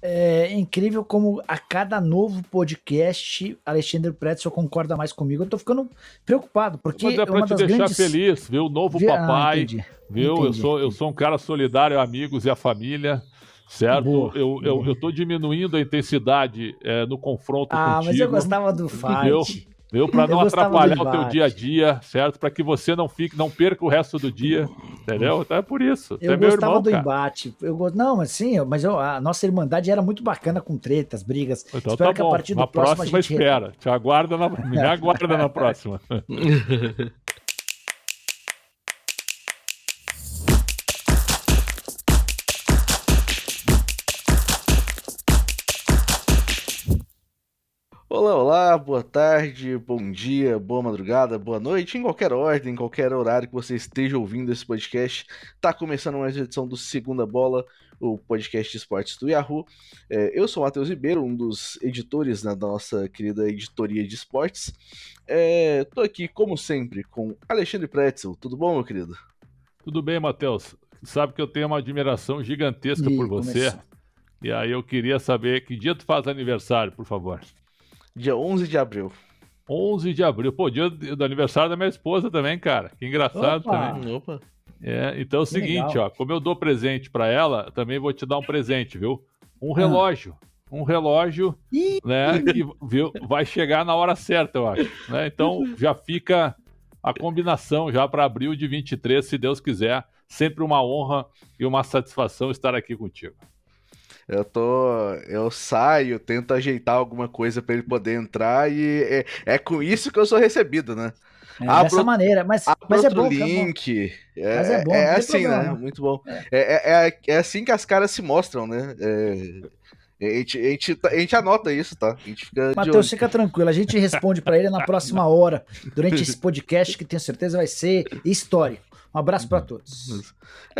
É incrível como a cada novo podcast, Alexandre Pretzel concorda mais comigo. Eu tô ficando preocupado, Mas porque é é para uma te das deixar grandes. feliz, viu? Novo papai, Entendi. viu? Eu Entendi. sou, eu sou um cara solidário a amigos e a família, certo? Boa. Eu tô diminuindo a intensidade no confronto Ah, mas eu contigo, gostava do viu? fight. Viu? Para Eu não gostava do atrapalhar o teu dia a embate. dia, certo? Para que você não perca o resto do dia, entendeu? Então é por isso. Você Eu é meu gostava irmão, do cara. embate. Não, mas sim, a nossa irmandade era muito bacana com tretas, brigas. Então tá Espero que a bom. partir do Na próximo a próxima gente. espera. Me aguarda na próxima. Olá, olá, boa tarde, bom dia, boa madrugada, boa noite, em qualquer ordem, em qualquer horário que você esteja ouvindo esse podcast. Tá começando mais uma edição do Segunda Bola, o podcast de esportes do Yahoo. Eu sou o Matheus Ribeiro, um dos editores, né, da nossa querida editoria de esportes. Tô aqui, como sempre, com Alexandre Pretzel. Tudo bom, meu querido? Tudo bem, Matheus? Sabe que eu tenho uma admiração gigantesca por Ih, você. começou. E aí eu queria saber que dia tu faz aniversário, por favor. Dia 11 de abril. 11 de abril. Pô, dia do aniversário da minha esposa também, cara. Que engraçado também. Opa! Opa. Então é o Que seguinte, legal. ó. Como eu dou presente pra ela, também vou te dar um presente, viu? Um Ah. relógio. Um relógio, Ih, né? Que viu, vai chegar na hora certa, eu acho. Né? Então já fica a combinação já para abril de 23, se Deus quiser. Sempre uma honra e uma satisfação estar aqui contigo. Eu saio, tento ajeitar alguma coisa para ele poder entrar e é com isso que eu sou recebido, né? Abro, dessa maneira, mas abro é outro bom, que é bom. link, Mas é bom, é não tem assim, problema né? não. Muito bom. É assim que as caras se mostram, né? A gente anota isso, tá? A gente fica de Matheus, olho. fica tranquilo, a gente responde para ele na próxima hora, durante esse podcast, que tenho certeza vai ser histórico. Um abraço para todos.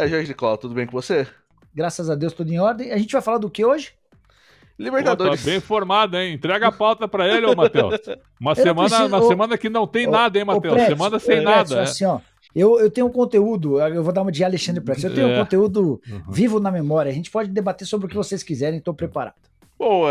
Jorge Nicola, tudo bem com você? Graças a Deus, tudo em ordem. A gente vai falar do que hoje? Pô, tá Libertadores. bem informado, hein? Entrega a pauta pra ele, ô Matheus. Uma Eu não preciso. semana que não tem nada, hein, Matheus? Semana sem nada. Assim, ó. Eu tenho um conteúdo, eu vou dar uma de Alexandre Pretz. Eu tenho um conteúdo vivo na memória. A gente pode debater sobre o que vocês quiserem, estou preparado. Bom,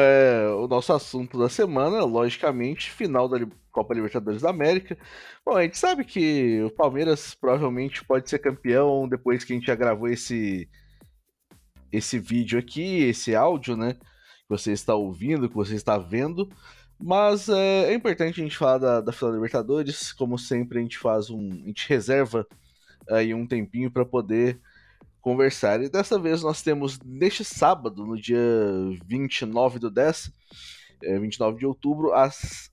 o nosso assunto da semana, logicamente, final da Copa Libertadores da América. Bom, a gente sabe que o Palmeiras provavelmente pode ser campeão depois que a gente já gravou esse vídeo aqui, esse áudio, né? Que você está ouvindo, que você está vendo. Mas é importante a gente falar da final da Libertadores. Como sempre, a gente reserva aí um tempinho para poder conversar. E dessa vez nós temos neste sábado, no dia 29/10, 29 de outubro, às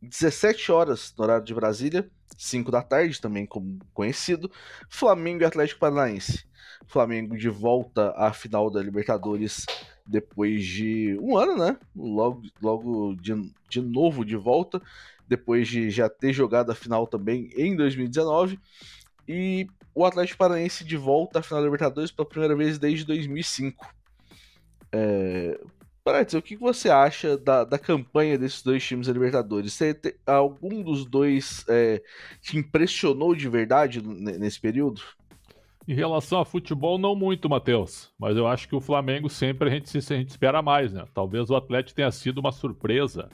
17 horas, no horário de Brasília, 5 da tarde, também como conhecido, Flamengo e Atlético Paranaense. Flamengo de volta à final da Libertadores depois de um ano, né? Logo de novo de volta, depois de já ter jogado a final também em 2019. E o Atlético Paranaense de volta à final da Libertadores pela primeira vez desde 2005. Prates, o que você acha da campanha desses dois times da Libertadores? Algum dos dois te impressionou de verdade nesse período? Em relação a futebol, não muito, Matheus. Mas eu acho que o Flamengo sempre a gente espera mais, né? Talvez o Atlético tenha sido uma surpresa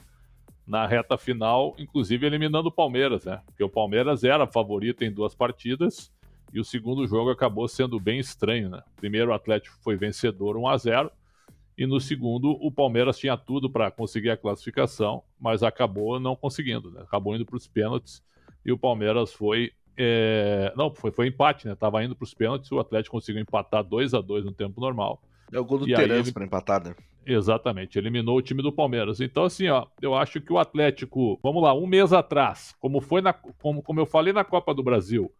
na reta final, inclusive eliminando o Palmeiras, né? Porque o Palmeiras era favorito em 2 partidas e o segundo jogo acabou sendo bem estranho, né? Primeiro o Atlético foi vencedor 1-0 e no segundo o Palmeiras tinha tudo para conseguir a classificação, mas acabou não conseguindo, né? Acabou indo para os pênaltis e o Palmeiras foi foi empate, né? Tava indo para os pênaltis, o Atlético conseguiu empatar 2-2 no tempo normal. É o gol do E aí Terence para empatar, né? Exatamente, eliminou o time do Palmeiras. Então, assim, ó, eu acho que o Atlético, vamos lá, um mês atrás, como eu falei na Copa do Brasil,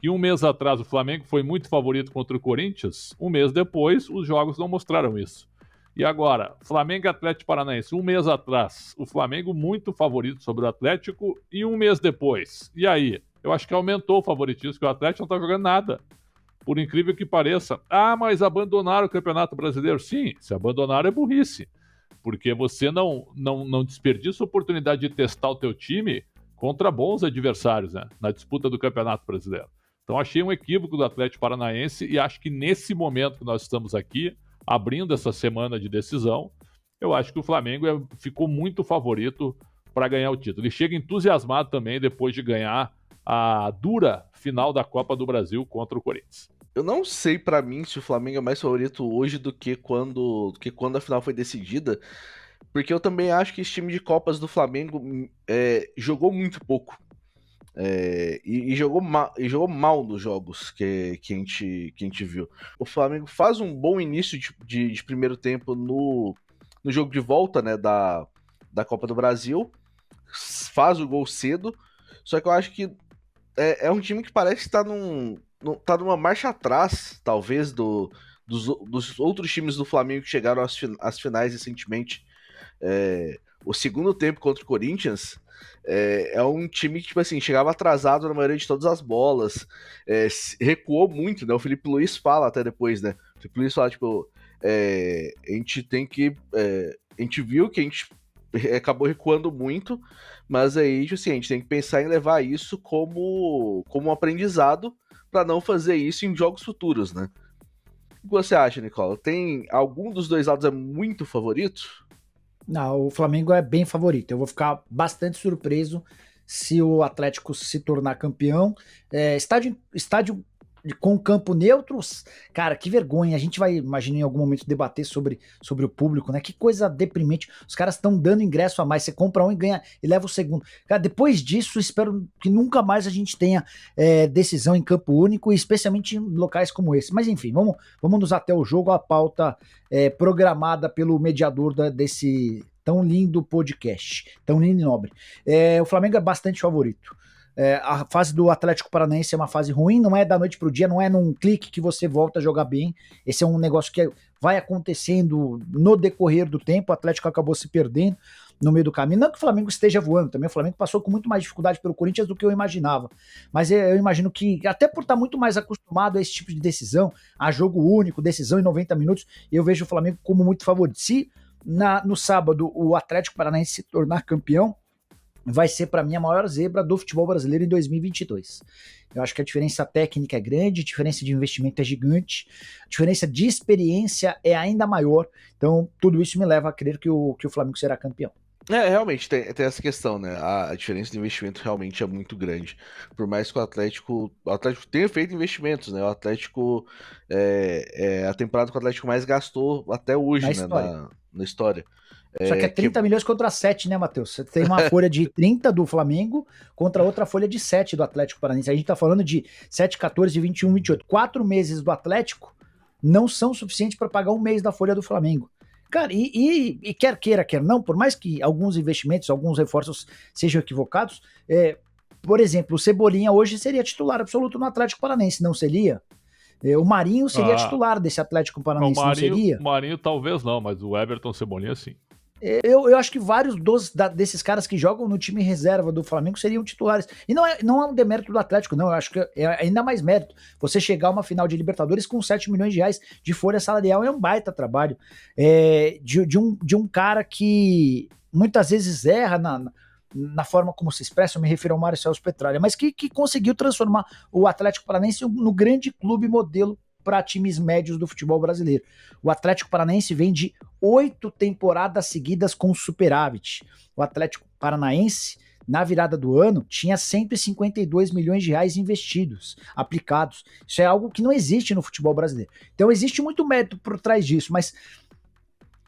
que um mês atrás o Flamengo foi muito favorito contra o Corinthians, um mês depois os jogos não mostraram isso. E agora, Flamengo e Atlético Paranaense, um mês atrás, o Flamengo muito favorito sobre o Atlético e um mês depois. E aí? Eu acho que aumentou o favoritismo, porque o Atlético não tá jogando nada. Por incrível que pareça. Ah, mas abandonaram o Campeonato Brasileiro. Sim, se abandonaram é burrice. Porque você não desperdiça a oportunidade de testar o teu time contra bons adversários, né? Na disputa do Campeonato Brasileiro. Então achei um equívoco do Atlético Paranaense e acho que nesse momento que nós estamos aqui, abrindo essa semana de decisão, eu acho que o Flamengo ficou muito favorito para ganhar o título. Ele chega entusiasmado também depois de ganhar a dura final da Copa do Brasil contra o Corinthians. Eu não sei pra mim se o Flamengo é mais favorito hoje do que quando a final foi decidida, porque eu também acho que esse time de Copas do Flamengo jogou muito pouco. E jogou mal nos jogos que a gente viu. O Flamengo faz um bom início de primeiro tempo no jogo de volta, né, da Copa do Brasil, faz o gol cedo, só que eu acho que é um time que parece que tá numa marcha atrás, talvez, dos outros times do Flamengo que chegaram às finais recentemente. O segundo tempo contra o Corinthians é um time que, tipo assim, chegava atrasado na maioria de todas as bolas, recuou muito, né? O Felipe Luiz fala até depois, né? O Felipe Luiz fala, tipo, a gente tem que... a gente viu que a gente acabou recuando muito, mas aí, tipo assim, a gente tem que pensar em levar isso como um aprendizado para não fazer isso em jogos futuros, né? O que você acha, Nicola? Tem algum dos dois lados muito favorito? Não, o Flamengo é bem favorito. Eu vou ficar bastante surpreso se o Atlético se tornar campeão. Estádio com campo neutro, cara, que vergonha. A gente vai, imagino, em algum momento debater sobre o público, né? Que coisa deprimente. Os caras estão dando ingresso a mais. Você compra um e ganha e leva o segundo. Cara, depois disso, espero que nunca mais a gente tenha decisão em campo único, especialmente em locais como esse. Mas enfim, vamos nos até o jogo, a pauta programada pelo mediador desse tão lindo podcast, tão lindo e nobre. O Flamengo é bastante favorito. A fase do Atlético Paranaense é uma fase ruim, não é da noite pro dia, não é num clique que você volta a jogar bem. Esse é um negócio que vai acontecendo no decorrer do tempo. O Atlético acabou se perdendo no meio do caminho. Não que o Flamengo esteja voando também, o Flamengo passou com muito mais dificuldade pelo Corinthians do que eu imaginava. Mas eu imagino que, até por estar muito mais acostumado a esse tipo de decisão, a jogo único, decisão em 90 minutos, eu vejo o Flamengo como muito favorito. Se no sábado o Atlético Paranaense se tornar campeão, vai ser para mim a maior zebra do futebol brasileiro em 2022. Eu acho que a diferença técnica é grande, a diferença de investimento é gigante, a diferença de experiência é ainda maior. Então, tudo isso me leva a crer que o Flamengo será campeão. Realmente, tem essa questão, né? A diferença de investimento realmente é muito grande. Por mais que o Atlético tenha feito investimentos, né? O Atlético é a temporada que o Atlético mais gastou até hoje, na história. Só que é 30 milhões contra 7, né, Matheus? Você tem uma folha de 30 do Flamengo contra outra folha de 7 do Atlético Paranaense. A gente tá falando de 7, 14, 21, 28. 4 meses do Atlético não são suficientes para pagar um mês da folha do Flamengo. Cara, e quer queira, quer não, por mais que alguns investimentos, alguns reforços sejam equivocados, por exemplo, o Cebolinha hoje seria titular absoluto no Atlético Paranaense, não seria? O Marinho seria titular desse Atlético Paranaense, não seria? O Marinho talvez não, mas o Everton Cebolinha sim. Eu acho que vários desses caras que jogam no time reserva do Flamengo seriam titulares. E não é um demérito do Atlético, não. Eu acho que é ainda mais mérito. Você chegar a uma final de Libertadores com 7 milhões de reais de folha salarial é um baita trabalho. De um cara que muitas vezes erra na forma como se expressa, eu me refiro ao Mário Celso Petralha, mas que conseguiu transformar o Atlético Paranaense no grande clube modelo para times médios do futebol brasileiro. O Atlético Paranaense vem de 8 temporadas seguidas com superávit. O Atlético Paranaense, na virada do ano, tinha 152 milhões de reais investidos, aplicados. Isso é algo que não existe no futebol brasileiro. Então existe muito mérito por trás disso, mas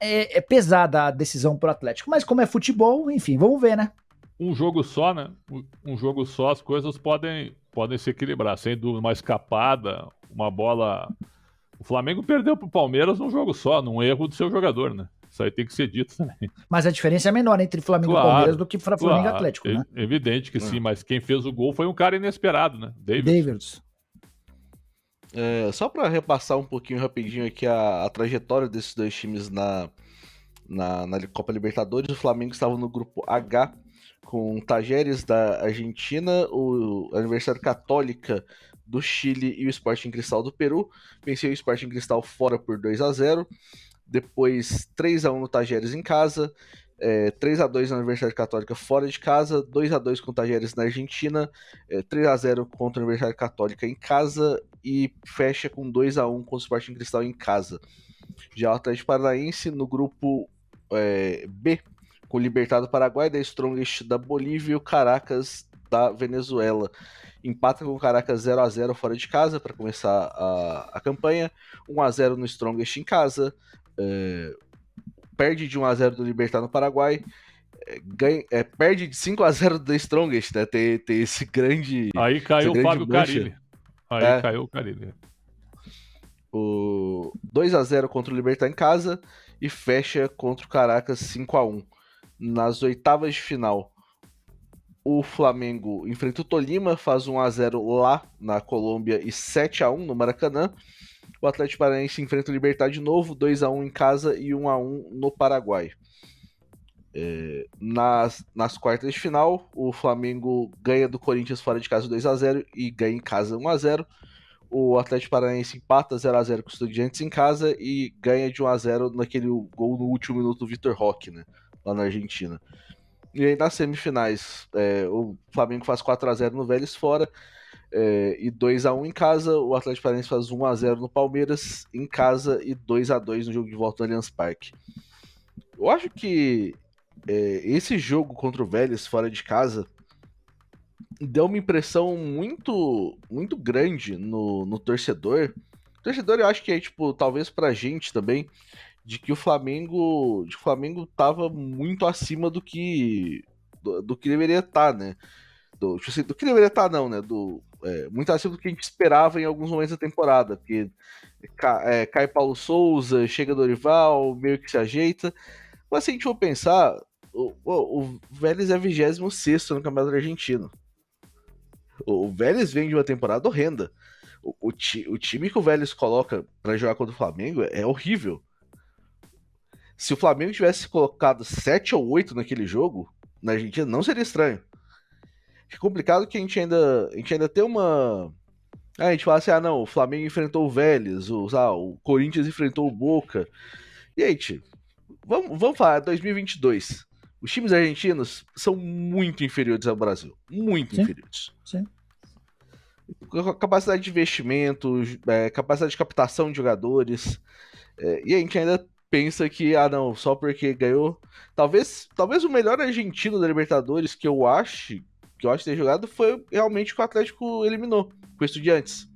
é pesada a decisão pro Atlético. Mas como é futebol, enfim, vamos ver, né? Um jogo só, né? Um jogo só, as coisas podem se equilibrar. Sendo uma escapada, uma bola... O Flamengo perdeu pro Palmeiras num jogo só, num erro do seu jogador, né? Isso aí tem que ser dito também. Mas a diferença é menor entre Flamengo e Palmeiras do que Flamengo e Atlético, né? Evidente que sim, mas quem fez o gol foi um cara inesperado, né? Davidson. Só para repassar um pouquinho rapidinho aqui a trajetória desses dois times na Copa Libertadores, o Flamengo estava no grupo H, com Tajeres da Argentina, o Universidade Católica do Chile e o Sporting Cristal do Peru. Venceu o Sporting Cristal fora por 2-0. Depois 3-1 no Tajeres em casa, 3-2 na Universidade Católica fora de casa, 2-2 com o Tajeres na Argentina, 3-0 contra a Universidade Católica em casa e fecha com 2-1 com o Sporting Cristal em casa. Já o Atlético Paranaense no grupo B, com o Libertad do Paraguai, The Strongest da Bolívia e o Caracas da Venezuela. Empata com o Caracas 0-0 fora de casa para começar a campanha. 1-0 no Strongest em casa. Perde de 1-0 do Libertad no Paraguai. Perde de 5-0 do The Strongest, né? Tem esse grande. Aí caiu o Fábio Carilli. Caiu o Carilli. O 2-0 contra o Libertad em casa e fecha contra o Caracas 5-1. Nas oitavas de final, o Flamengo enfrenta o Tolima, faz 1-0 lá na Colômbia e 7-1 no Maracanã. O Atlético Paranaense enfrenta o Libertad de novo, 2-1 em casa e 1-1 no Paraguai. Nas quartas de final, o Flamengo ganha do Corinthians fora de casa 2-0 e ganha em casa 1-0. O Atlético Paranaense empata 0-0 com o Estudiantes em casa e ganha de 1-0 naquele gol no último minuto do Vitor Roque, né, lá na Argentina. E aí nas semifinais, o Flamengo faz 4-0 no Vélez fora e 2-1 em casa. O Atlético Paranaense faz 1-0 no Palmeiras em casa e 2-2 no jogo de volta no Allianz Parque. Eu acho que esse jogo contra o Vélez fora de casa deu uma impressão muito, muito grande no torcedor. O torcedor, eu acho que tipo, talvez pra gente também, de que o Flamengo tava muito acima do que deveria estar, né? Do que deveria estar, não, né? Muito acima do que a gente esperava em alguns momentos da temporada, porque cai Paulo Souza, chega Dorival, meio que se ajeita. Mas se a gente for pensar, o Vélez é 26º no Campeonato Argentino. O Vélez vem de uma temporada horrenda. O time que o Vélez coloca pra jogar contra o Flamengo é horrível. Se o Flamengo tivesse colocado 7 ou 8 naquele jogo, na Argentina, não seria estranho. É complicado que a gente ainda tem uma... A gente fala assim, não, o Flamengo enfrentou o Vélez, o Corinthians enfrentou o Boca. E aí, tio, vamos falar, 2022. Os times argentinos são muito inferiores ao Brasil. Muito inferiores. Sim. Capacidade de investimento, capacidade de captação de jogadores. E a gente ainda pensa que, não, só porque ganhou. Talvez o melhor argentino da Libertadores que eu acho ter jogado foi realmente o que o Atlético eliminou, com o Estudiantes.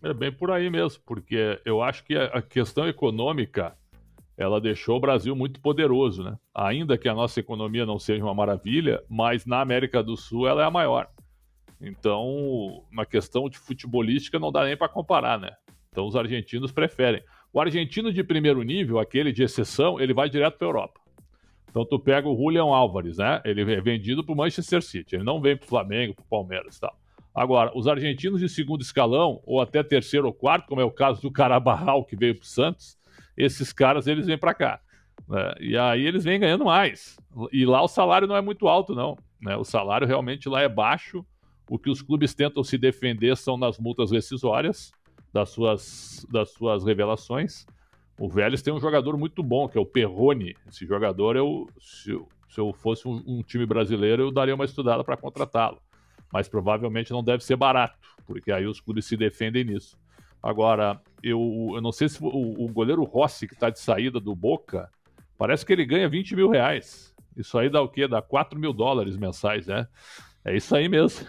É bem por aí mesmo, porque eu acho que a questão econômica ela deixou o Brasil muito poderoso, né? Ainda que a nossa economia não seja uma maravilha, mas na América do Sul ela é a maior. Então, na questão de futebolística não dá nem para comparar, né? Então os argentinos preferem. O argentino de primeiro nível, aquele de exceção, ele vai direto para a Europa. Então tu pega o Julián Álvares, né? Ele é vendido para o Manchester City, ele não vem para o Flamengo, para o Palmeiras e tal. Agora, os argentinos de segundo escalão, ou até terceiro ou quarto, como é o caso do Carabarral, que veio para o Santos, esses caras, eles vêm para cá, né? E aí eles vêm ganhando mais. E lá o salário não é muito alto, não, né? O salário realmente lá é baixo. O que os clubes tentam se defender são nas multas rescisórias das suas revelações. O Vélez tem um jogador muito bom, que é o Perrone. Esse jogador, se eu fosse um time brasileiro, eu daria uma estudada para contratá-lo. Mas provavelmente não deve ser barato, porque aí os clubes se defendem nisso. Agora, eu não sei se o goleiro Rossi, que está de saída do Boca, parece que ele ganha 20 mil reais. Isso aí dá o quê? Dá 4 mil dólares mensais, né? É isso aí mesmo.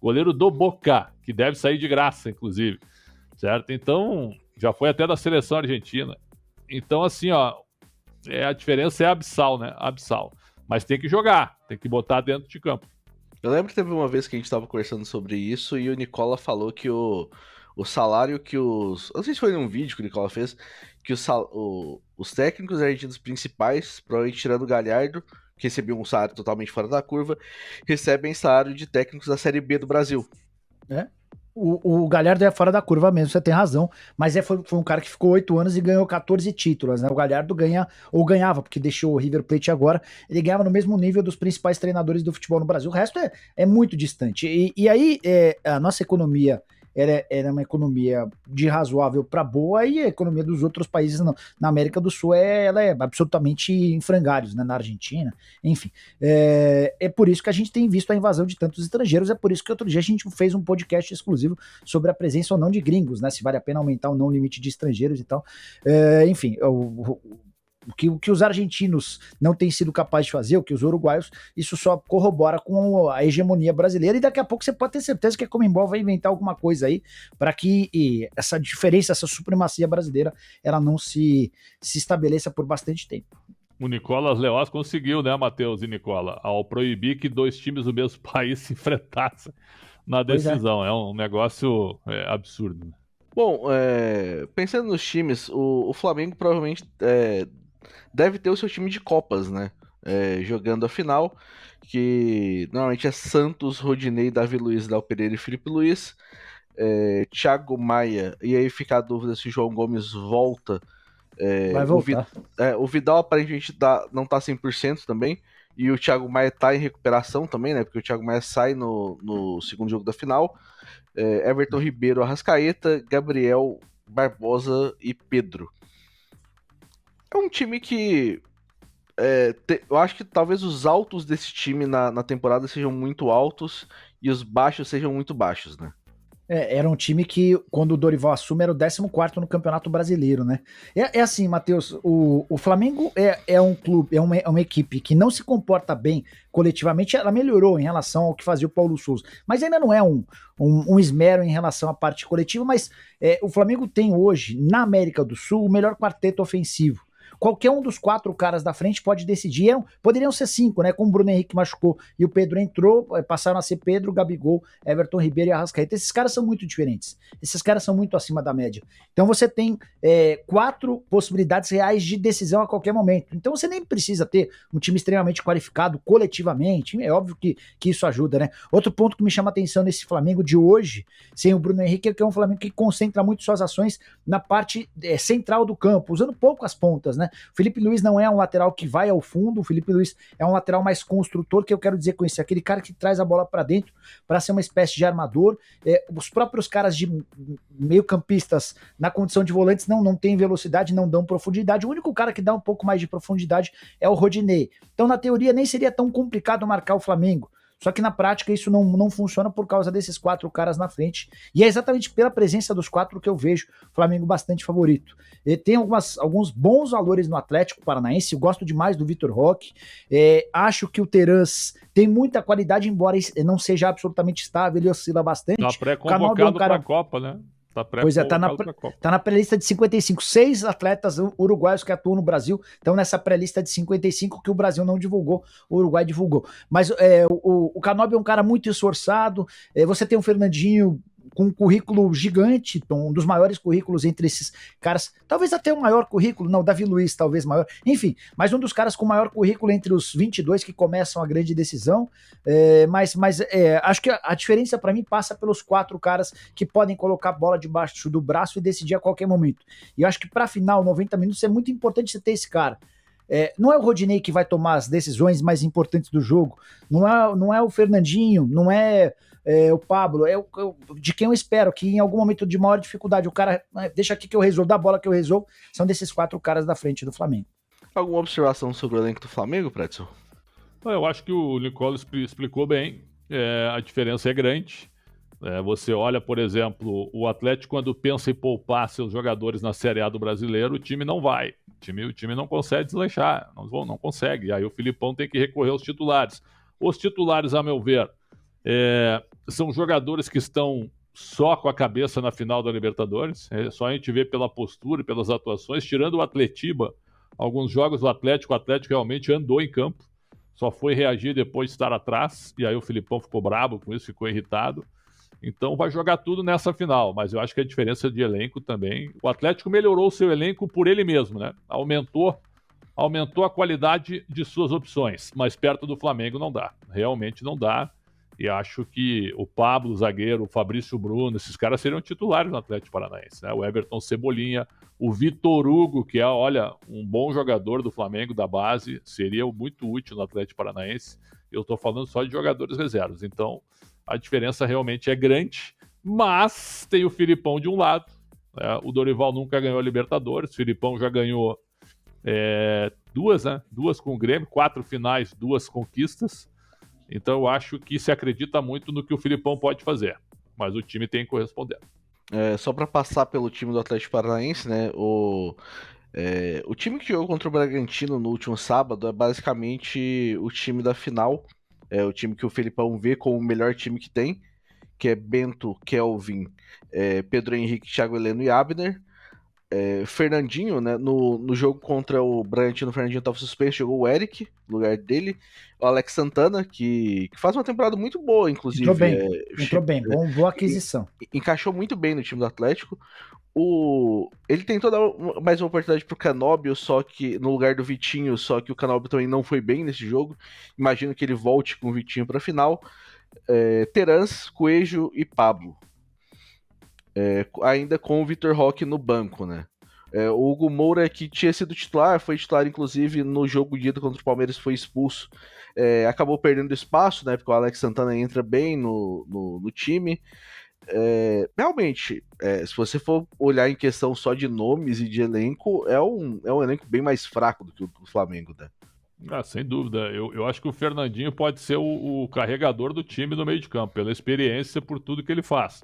Goleiro do Boca, que deve sair de graça, inclusive. Certo? Então, já foi até da seleção argentina. Então, assim, ó, a diferença é abissal, né? Abissal. Mas tem que jogar, tem que botar dentro de campo. Eu lembro que teve uma vez que a gente estava conversando sobre isso e o Nicola falou que o salário que os... Eu não sei se foi num vídeo que o Nicola fez, que os técnicos argentinos principais, provavelmente tirando o Galhardo, que recebiam um salário totalmente fora da curva, recebem salário de técnicos da Série B do Brasil. O Galhardo é fora da curva mesmo, você tem razão, mas foi um cara que ficou 8 anos e ganhou 14 títulos, né? O Galhardo ganhava, porque deixou o River Plate agora, ele ganhava no mesmo nível dos principais treinadores do futebol no Brasil. O resto é muito distante. E aí, a nossa economia era uma economia de razoável para boa, e a economia dos outros países na América do Sul ela é absolutamente em frangalhos, né? Na Argentina, enfim. É por isso que a gente tem visto a invasão de tantos estrangeiros, é por isso que outro dia a gente fez um podcast exclusivo sobre a presença ou não de gringos, né? Se vale a pena aumentar ou não o limite de estrangeiros e tal. Enfim, o que os argentinos não têm sido capazes de fazer, o que os uruguaios, isso só corrobora com a hegemonia brasileira, e daqui a pouco você pode ter certeza que a Conmebol vai inventar alguma coisa aí para que essa diferença, essa supremacia brasileira, ela não se estabeleça por bastante tempo. O Nicolas Leoz conseguiu, né, Matheus e Nicola, ao proibir que dois times do mesmo país se enfrentassem na decisão. É um negócio absurdo. Bom, pensando nos times, o Flamengo provavelmente deve ter o seu time de Copas, né? Jogando a final, que normalmente é Santos, Rodinei, Davi Luiz, Léo Pereira e Felipe Luiz. Thiago Maia, e aí fica a dúvida se o João Gomes volta. Vai voltar. O Vidal aparentemente não tá 100% também, e o Thiago Maia tá em recuperação também, né? Porque o Thiago Maia sai no segundo jogo da final. Everton Ribeiro, Arrascaeta, Gabriel, Barbosa e Pedro. É um time que eu acho que talvez os altos desse time na temporada sejam muito altos e os baixos sejam muito baixos, né? Era um time que, quando o Dorival assume, era o 14º no Campeonato Brasileiro, né? Assim, Matheus, o Flamengo é um clube, é uma equipe que não se comporta bem coletivamente. Ela melhorou em relação ao que fazia o Paulo Souza, mas ainda não é um esmero em relação à parte coletiva. Mas o Flamengo tem hoje, na América do Sul, o melhor quarteto ofensivo. Qualquer um dos 4 caras da frente pode decidir. Poderiam ser 5, né? Como o Bruno Henrique machucou e o Pedro entrou, passaram a ser Pedro, Gabigol, Everton Ribeiro e Arrascaeta. Esses caras são muito diferentes. Esses caras são muito acima da média. Então você tem 4 possibilidades reais de decisão a qualquer momento. Então você nem precisa ter um time extremamente qualificado coletivamente. É óbvio que isso ajuda, né? Outro ponto que me chama a atenção nesse Flamengo de hoje, sem o Bruno Henrique, é que é um Flamengo que concentra muito suas ações na parte central do campo, usando pouco as pontas, né? O Felipe Luiz não é um lateral que vai ao fundo, o Felipe Luiz é um lateral mais construtor, que eu quero dizer com isso, aquele cara que traz a bola para dentro para ser uma espécie de armador. Os próprios caras de meio-campistas na condição de volantes não têm velocidade, não dão profundidade. O único cara que dá um pouco mais de profundidade é o Rodinei. Então, na teoria, nem seria tão complicado marcar o Flamengo. Só que na prática isso não funciona por causa desses 4 caras na frente. E é exatamente pela presença dos 4 que eu vejo o Flamengo bastante favorito. Tem alguns bons valores no Atlético Paranaense. Eu gosto demais do Vitor Roque. Acho que o Terans tem muita qualidade, embora não seja absolutamente estável. Ele oscila bastante. Tá pré-convocado para a Copa, né? Pois tá na pré-lista de 55. 6 atletas uruguaios que atuam no Brasil estão nessa pré-lista de 55 que o Brasil não divulgou, o Uruguai divulgou. Mas o Canóbio é um cara muito esforçado. Você tem o Fernandinho com um currículo gigante, um dos maiores currículos entre esses caras, talvez até o maior currículo, não, Davi Luiz talvez maior, enfim, mas um dos caras com maior currículo entre os 22 que começam a grande decisão. Mas acho que a diferença para mim passa pelos 4 caras que podem colocar a bola debaixo do braço e decidir a qualquer momento. E eu acho que para final, 90 minutos, é muito importante você ter esse cara. Não é o Rodinei que vai tomar as decisões mais importantes do jogo, não é o Fernandinho, não é o Pablo, de quem eu espero que em algum momento de maior dificuldade o cara deixa aqui que eu resolvo, dá a bola que eu resolvo, são desses 4 caras da frente do Flamengo. Alguma observação sobre o elenco do Flamengo, Predson? Eu acho que o Nicola explicou bem, a diferença é grande. Você olha, por exemplo, o Atlético, quando pensa em poupar seus jogadores na Série A do Brasileiro, o time não vai. O time não consegue deslanchar, não consegue. Aí o Filipão tem que recorrer aos titulares. Os titulares, a meu ver, são jogadores que estão só com a cabeça na final da Libertadores. Só a gente vê pela postura e pelas atuações. Tirando o Atletiba, alguns jogos do Atlético, o Atlético realmente andou em campo. Só foi reagir depois de estar atrás. E aí o Filipão ficou brabo com isso, ficou irritado. Então vai jogar tudo nessa final, mas eu acho que a diferença de elenco também... O Atlético melhorou o seu elenco por ele mesmo, né? Aumentou a qualidade de suas opções, mas perto do Flamengo não dá. Realmente não dá. E acho que o Pablo, o zagueiro, o Fabrício Bruno, esses caras seriam titulares no Atlético Paranaense, né? O Everton Cebolinha, o Vitor Hugo, que é, olha, um bom jogador do Flamengo, da base, seria muito útil no Atlético Paranaense. Eu estou falando só de jogadores reservas. Então, a diferença realmente é grande, Mas tem o Filipão de um lado, né? O Dorival nunca ganhou a Libertadores, o Filipão já ganhou duas, né? Duas com o Grêmio, 4 finais, 2 conquistas. Então eu acho que se acredita muito no que o Filipão pode fazer, mas o time tem que corresponder. Só para passar pelo time do Atlético Paranaense, né? O time que jogou contra o Bragantino no último sábado é basicamente o time da final. É o time que o Felipão vê como o melhor time que tem, que é Bento, Kelvin, Pedro Henrique, Thiago Heleno e Abner. Fernandinho, né? No jogo contra o Bragantino, o Fernandinho estava suspenso, jogou o Eric no lugar dele. O Alex Santana, que faz uma temporada muito boa, inclusive. Entrou bem, boa aquisição. Encaixou muito bem no time do Atlético. Ele tentou dar mais uma oportunidade pro Canóbio, só que no lugar do Vitinho, só que o Canóbio também não foi bem nesse jogo. Imagino que ele volte com o Vitinho para a final. Terans, Coelho e Pablo. Ainda com o Vitor Roque no banco, né? O Hugo Moura, que tinha sido titular, foi titular inclusive no jogo de ida contra o Palmeiras, foi expulso. Acabou perdendo espaço, né? Porque o Alex Santana entra bem no time. Realmente, se você for olhar em questão só de nomes e de elenco, é um elenco bem mais fraco do que o do Flamengo, né? Sem dúvida. Eu acho que o Fernandinho pode ser o carregador do time no meio de campo, pela experiência, por tudo que ele faz.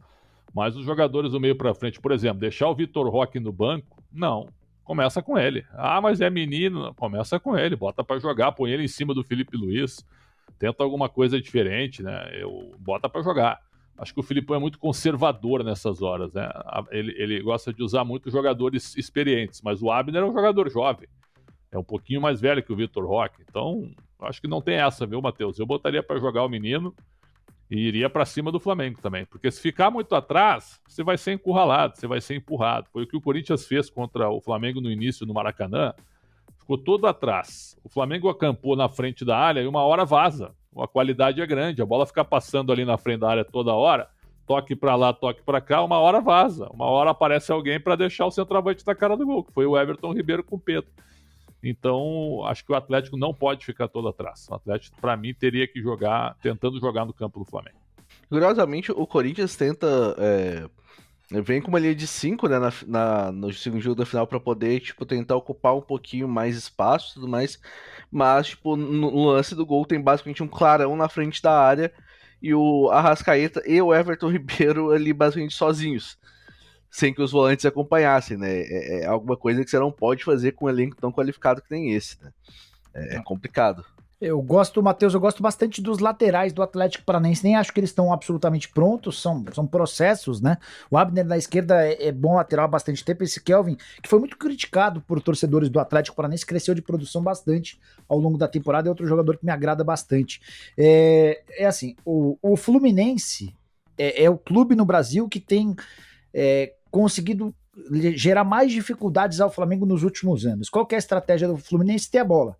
Mas os jogadores do meio para frente, por exemplo, deixar o Vitor Roque no banco, não. Começa com ele. Mas é menino, começa com ele, bota para jogar, põe ele em cima do Felipe Luiz, tenta alguma coisa diferente, né? Bota para jogar. Acho que o Filipão é muito conservador nessas horas, né? Ele gosta de usar muito jogadores experientes, mas o Abner é um jogador jovem. É um pouquinho mais velho que o Vitor Roque. Então, acho que não tem essa, viu, Matheus? Eu botaria para jogar o menino e iria para cima do Flamengo também. Porque se ficar muito atrás, você vai ser encurralado, você vai ser empurrado. Foi o que o Corinthians fez contra o Flamengo no início no Maracanã. Ficou todo atrás. O Flamengo acampou na frente da área e uma hora vaza. A qualidade é grande. A bola fica passando ali na frente da área toda hora. Toque para lá, toque para cá, uma hora vaza. Uma hora aparece alguém para deixar o centroavante na cara do gol, que foi o Everton Ribeiro com o Pedro. Então, acho que o Atlético não pode ficar todo atrás. O Atlético, para mim, teria que jogar, tentando jogar no campo do Flamengo. Curiosamente, o Corinthians tenta. Vem com uma linha de 5, né, no segundo jogo da final para poder, tipo, tentar ocupar um pouquinho mais espaço e tudo mais. Mas, tipo, no lance do gol tem basicamente um clarão na frente da área e o Arrascaeta e o Everton Ribeiro ali basicamente sozinhos, sem que os volantes acompanhassem, né? É alguma coisa que você não pode fazer com um elenco tão qualificado que tem esse, né? É complicado. Matheus, eu gosto bastante dos laterais do Atlético Paranaense, nem acho que eles estão absolutamente prontos, são processos, né? O Abner na esquerda é bom lateral há bastante tempo, esse Kelvin, que foi muito criticado por torcedores do Atlético Paranaense, cresceu de produção bastante ao longo da temporada, é outro jogador que me agrada bastante. Assim, o Fluminense é o clube no Brasil que tem conseguido gerar mais dificuldades ao Flamengo nos últimos anos. Qual que é a estratégia do Fluminense? Ter a bola.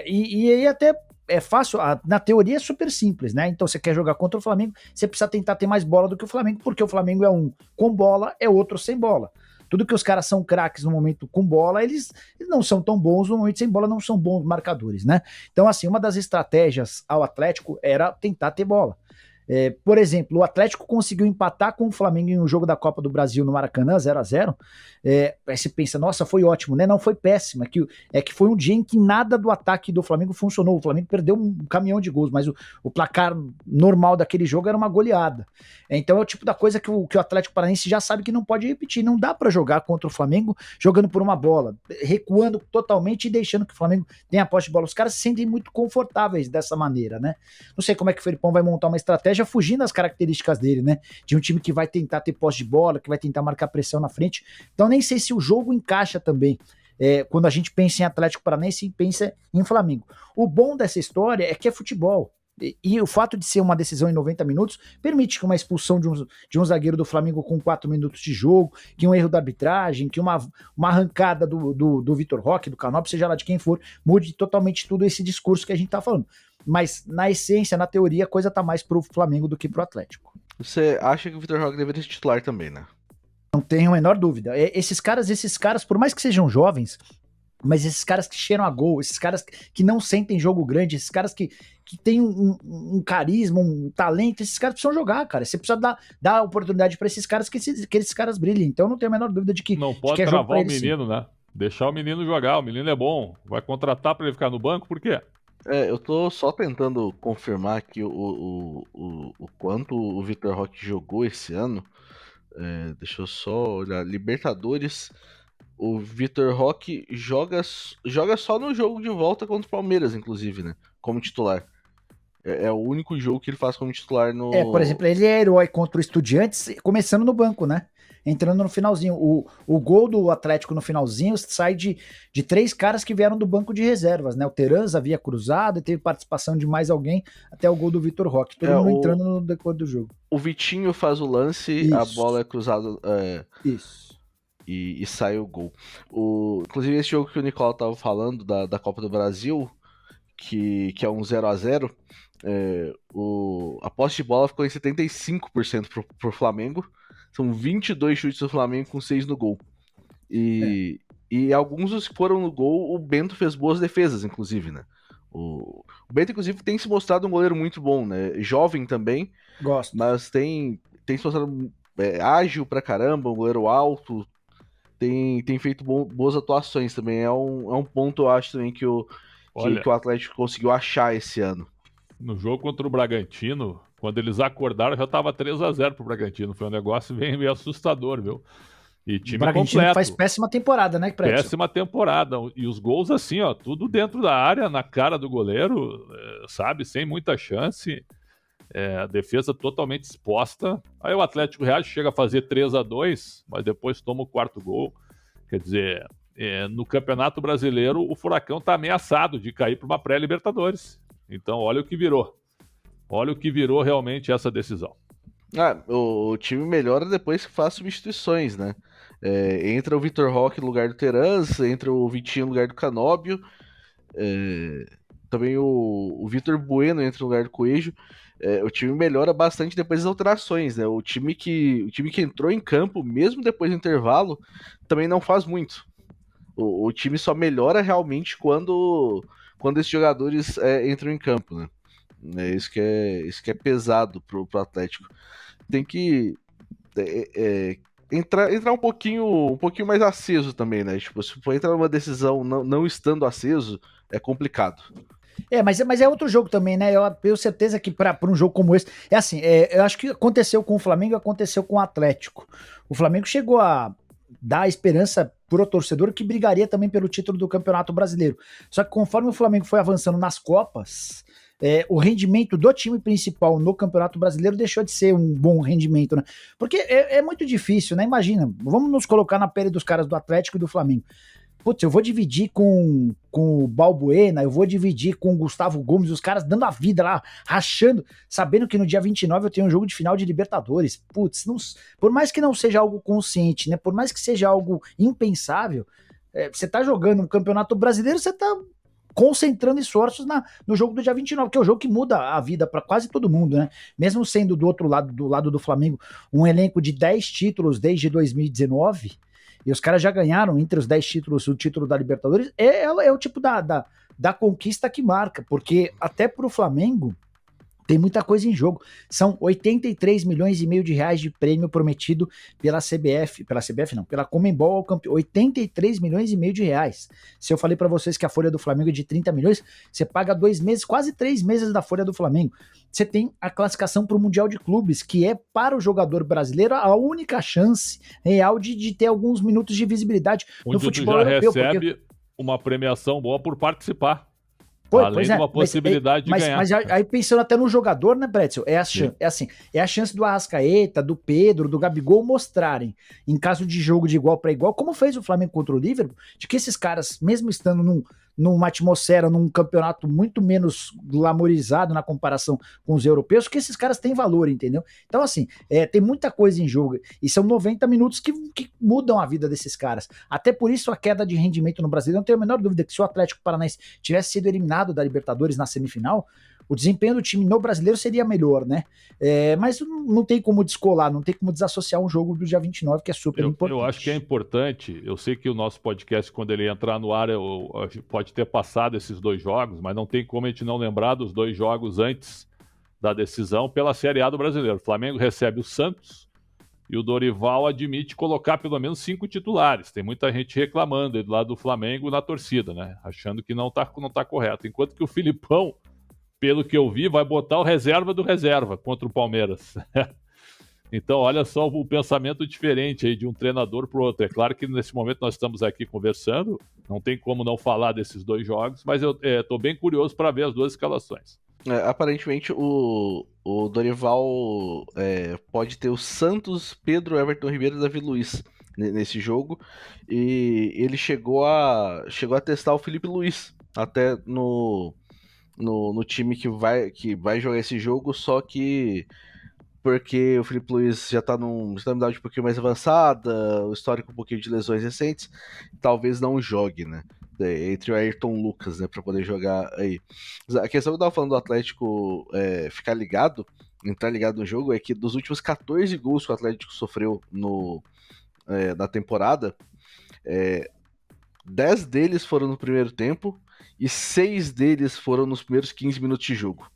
E aí até é fácil, na teoria é super simples, né? Então você quer jogar contra o Flamengo, você precisa tentar ter mais bola do que o Flamengo, porque o Flamengo é um com bola, é outro sem bola. Tudo que os caras são craques no momento com bola, eles não são tão bons no momento sem bola, não são bons marcadores, né? Então assim, uma das estratégias ao Atlético era tentar ter bola. Por exemplo, o Atlético conseguiu empatar com o Flamengo em um jogo da Copa do Brasil no Maracanã, 0-0. Aí você pensa, nossa, foi ótimo, né? Não foi péssimo. É que foi um dia em que nada do ataque do Flamengo funcionou. O Flamengo perdeu um caminhão de gols, mas o placar normal daquele jogo era uma goleada. Então é o tipo da coisa que o Atlético Paranaense já sabe que não pode repetir. Não dá para jogar contra o Flamengo jogando por uma bola, recuando totalmente e deixando que o Flamengo tenha a posse de bola. Os caras se sentem muito confortáveis dessa maneira, né? Não sei como é que o Felipão vai montar uma estratégia fugindo das características dele, né? De um time que vai tentar ter posse de bola, que vai tentar marcar pressão na frente. Então nem sei se o jogo encaixa também. Quando a gente pensa em Atlético Paranaense e pensa em Flamengo. O bom dessa história é que é futebol. E o fato de ser uma decisão em 90 minutos permite que uma expulsão de um zagueiro do Flamengo com 4 minutos de jogo, que um erro da arbitragem, que uma arrancada do Vitor Roque, do Canóbio, seja lá de quem for, mude totalmente tudo esse discurso que a gente tá falando. Mas na essência, na teoria, a coisa tá mais pro Flamengo do que pro Atlético. Você acha que o Vitor Roque deveria ser titular também, né? Não tenho a menor dúvida. Esses caras, por mais que sejam jovens, Mas esses caras que cheiram a gol, esses caras que não sentem jogo grande, esses caras que têm um carisma, um talento, esses caras precisam jogar, cara. Você precisa dar oportunidade para esses caras que esses caras brilhem. Então não tenho a menor dúvida de que Não pode é jogo pra travar o eles, menino, né? Deixar o menino jogar, o menino é bom. Vai contratar pra ele ficar no banco, por quê? Eu tô só tentando confirmar aqui o quanto o Vitor Roque jogou esse ano. Deixa eu só olhar. Libertadores, o Vitor Roque joga só no jogo de volta contra o Palmeiras, inclusive, né? Como titular. É o único jogo que ele faz como titular no. Por exemplo, ele é herói contra o Estudiantes, começando no banco, né? Entrando no finalzinho. O gol do Atlético no finalzinho sai de 3 caras que vieram do banco de reservas, né? O Terans havia cruzado e teve participação de mais alguém até o gol do Vitor Roque. Todo mundo entrando no decor do jogo. O Vitinho faz o lance, Isso. A bola é cruzada. Isso. E sai o gol. Inclusive, esse jogo que o Nicola tava falando da Copa do Brasil, que é um 0-0, a posse de bola ficou em 75% pro Flamengo. São 22 chutes do Flamengo com 6 no gol. E alguns dos que foram no gol, o Bento fez boas defesas, inclusive, né? O Bento, inclusive, tem se mostrado um goleiro muito bom, né? Jovem também. Gosto. Mas tem se mostrado ágil pra caramba, um goleiro alto. Tem feito boas atuações também. É um ponto, eu acho, também que o Atlético conseguiu achar esse ano. No jogo contra o Bragantino, quando eles acordaram, já tava 3-0 pro Bragantino. Foi um negócio meio assustador, viu? E time o Bragantino completo. Faz péssima temporada, né, Prédio? Péssima temporada. E os gols assim, ó, tudo dentro da área, na cara do goleiro, sabe? Sem muita chance. A defesa totalmente exposta. Aí o Atlético reage, chega a fazer 3-2, mas depois toma o 4º gol. Quer dizer, no Campeonato Brasileiro, o Furacão tá ameaçado de cair para uma pré-Libertadores. Então, olha o que virou. Olha o que virou realmente essa decisão. O time melhora depois que faz substituições, né? Entra o Vitor Roque no lugar do Terans, entra o Vitinho no lugar do Canóbio, também o Vitor Bueno entra no lugar do Coelho. O time melhora bastante depois das alterações, né? O time que entrou em campo, mesmo depois do intervalo, também não faz muito. O time só melhora realmente quando esses jogadores entram em campo, né? Isso que é pesado pro Atlético. Tem que entrar um pouquinho mais aceso também, né? Tipo, se for entrar numa decisão não estando aceso, é complicado. Mas é outro jogo também, né? Eu tenho certeza que para um jogo como esse. Eu acho que aconteceu com o Flamengo e aconteceu com o Atlético. O Flamengo chegou a dar esperança pro torcedor que brigaria também pelo título do Campeonato Brasileiro. Só que conforme o Flamengo foi avançando nas Copas, o rendimento do time principal no Campeonato Brasileiro deixou de ser um bom rendimento, né? Porque é muito difícil, né? Imagina, vamos nos colocar na pele dos caras do Atlético e do Flamengo. Putz, eu vou dividir com o Balbuena, eu vou dividir com o Gustavo Gomes, os caras dando a vida lá, rachando, sabendo que no dia 29 eu tenho um jogo de final de Libertadores. Putz, por mais que não seja algo consciente, né? Por mais que seja algo impensável, você tá jogando um Campeonato Brasileiro, você tá concentrando esforços no jogo do dia 29, que é o jogo que muda a vida para quase todo mundo, né? Mesmo sendo do outro lado, do lado do Flamengo, um elenco de 10 títulos desde 2019, e os caras já ganharam entre os 10 títulos o título da Libertadores, é o tipo da conquista que marca, porque até pro Flamengo tem muita coisa em jogo. São 83 milhões e meio de reais de prêmio prometido pela CBF, pela Conmebol ao campeão. 83 milhões e meio de reais. Se eu falei para vocês que a folha do Flamengo é de 30 milhões, você paga 2 meses, quase 3 meses da folha do Flamengo. Você tem a classificação para o Mundial de Clubes, que é para o jogador brasileiro a única chance real de ter alguns minutos de visibilidade no futebol europeu. Recebe uma premiação boa por participar. Além de uma possibilidade de ganhar. Mas aí pensando até no jogador, né, Bretzel? É a chance do Arrascaeta, do Pedro, do Gabigol mostrarem, em caso de jogo de igual para igual, como fez o Flamengo contra o Liverpool, de que esses caras, mesmo estando numa atmosfera, num campeonato muito menos glamorizado na comparação com os europeus, que esses caras têm valor, entendeu? Então, assim, tem muita coisa em jogo, e são 90 minutos que mudam a vida desses caras. Até por isso, a queda de rendimento no Brasil, eu não tenho a menor dúvida que se o Atlético Paranaense tivesse sido eliminado da Libertadores na semifinal, o desempenho do time no brasileiro seria melhor, né? Mas não tem como descolar, não tem como desassociar um jogo do dia 29, que é super importante. Eu acho que é importante, eu sei que o nosso podcast, quando ele entrar no ar, pode ter passado esses 2 jogos, mas não tem como a gente não lembrar dos 2 jogos antes da decisão pela Série A do Brasileiro. O Flamengo recebe o Santos e o Dorival admite colocar pelo menos 5 titulares. Tem muita gente reclamando aí do lado do Flamengo na torcida, né? Achando que não tá correto. Enquanto que o Filipão, pelo que eu vi, vai botar o reserva do reserva contra o Palmeiras. Então, olha só o pensamento diferente aí de um treinador para o outro. É claro que nesse momento nós estamos aqui conversando, não tem como não falar desses 2 jogos, mas eu estou bem curioso para ver as 2 escalações. Aparentemente o Dorival pode ter o Santos, Pedro, Everton Ribeiro e Davi Luiz nesse jogo, e ele chegou a testar o Felipe Luiz até no time que vai jogar esse jogo, só que porque o Felipe Luiz já tá numa idade um pouquinho mais avançada, o histórico um pouquinho de lesões recentes, talvez não jogue, né? Entre o Ayrton e o Lucas, né? Pra poder jogar aí. A questão que eu tava falando do Atlético ficar ligado, entrar ligado no jogo, é que dos últimos 14 gols que o Atlético sofreu na temporada, 10 deles foram no primeiro tempo e 6 deles foram nos primeiros 15 minutos de jogo.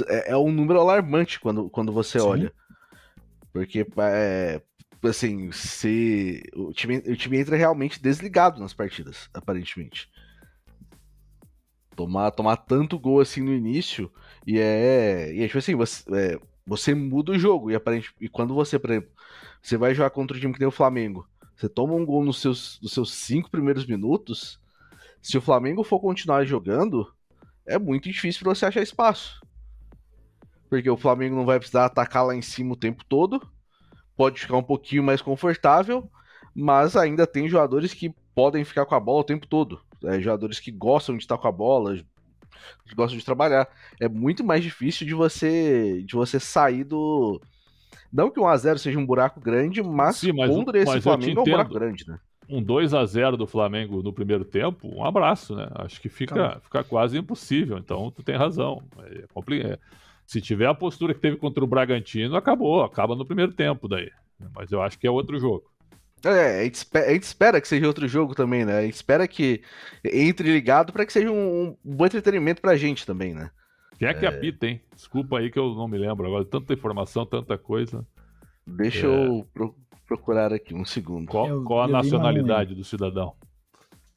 É um número alarmante quando você Sim. olha. Porque, assim, o time entra realmente desligado nas partidas, aparentemente. Tomar tanto gol assim no início, e tipo assim, você muda o jogo. E quando você, por exemplo, você vai jogar contra um time que tem o Flamengo, você toma um gol nos seus 5 primeiros minutos, se o Flamengo for continuar jogando, é muito difícil pra você achar espaço. Porque o Flamengo não vai precisar atacar lá em cima o tempo todo, pode ficar um pouquinho mais confortável, mas ainda tem jogadores que podem ficar com a bola o tempo todo. Jogadores que gostam de estar com a bola, que gostam de trabalhar. É muito mais difícil de você sair do... Não que 1-0 seja um buraco grande, mas, Sim, contra esse Flamengo é um buraco grande, né? Um 2-0 do Flamengo no primeiro tempo, um abraço, né? Acho que fica quase impossível. Então, tu tem razão. É complicado. Se tiver a postura que teve contra o Bragantino, acaba no primeiro tempo daí. Mas eu acho que é outro jogo. A gente espera que seja outro jogo também, né? A gente espera que entre ligado para que seja um bom entretenimento pra gente também, né? Quem é que apita, hein? Desculpa aí que eu não me lembro agora. Tanta informação, tanta coisa. Deixa eu procurar aqui um segundo. Qual a nacionalidade do cidadão?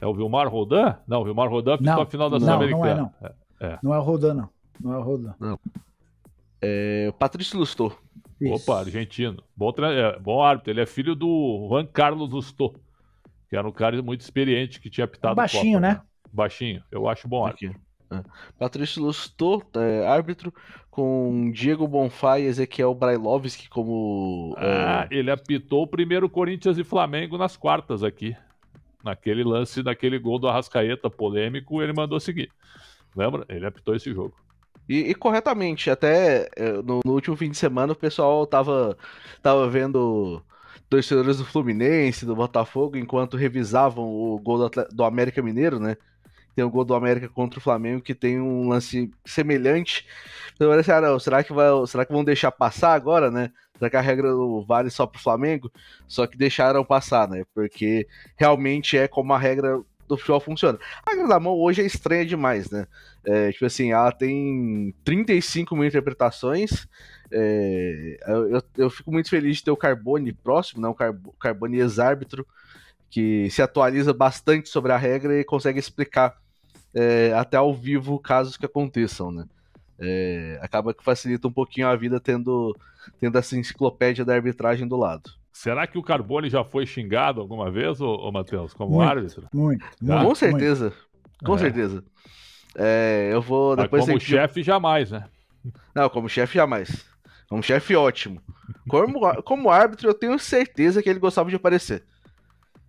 É o Vilmar Roldan? Não, o Vilmar Roldan apitou a final da Sul-Americana. Não é o Roldan, não. Não é o Roldan. Não. É o Patrício Lustô. Opa, argentino. Bom árbitro. Ele é filho do Juan Carlos Lustô, que era um cara muito experiente que tinha apitado baixinho, Copa, né? Baixinho. Eu acho bom árbitro. Patrício Lustô, árbitro, com Diego Bonfá e Ezequiel Brailovski como... Ele apitou o primeiro Corinthians e Flamengo nas quartas aqui. Naquele lance, daquele gol do Arrascaeta polêmico, ele mandou seguir. Lembra? Ele apitou esse jogo. E corretamente, até no último fim de semana o pessoal tava vendo torcedores do Fluminense, do Botafogo, enquanto revisavam o gol do América Mineiro, né? Tem o gol do América contra o Flamengo que tem um lance semelhante. Então, será que vão deixar passar agora, né? Será que a regra vale só pro Flamengo? Só que deixaram passar, né? Porque realmente é como a regra do futebol funciona. A regra da mão hoje é estranha demais, né? Tipo assim, ela tem 35 mil interpretações. Eu fico muito feliz de ter o Carbone próximo, né? O Carbone ex-árbitro, que se atualiza bastante sobre a regra e consegue explicar até ao vivo casos que aconteçam, né? Acaba que facilita um pouquinho a vida tendo essa enciclopédia da arbitragem do lado. Será que o Carbone já foi xingado alguma vez, ô Matheus, como árbitro? Muito. Com certeza. Com certeza. Eu vou depois... Mas como chefe, jamais, né? Não, como chefe, jamais. Como chefe, ótimo. Como árbitro, eu tenho certeza que ele gostava de aparecer.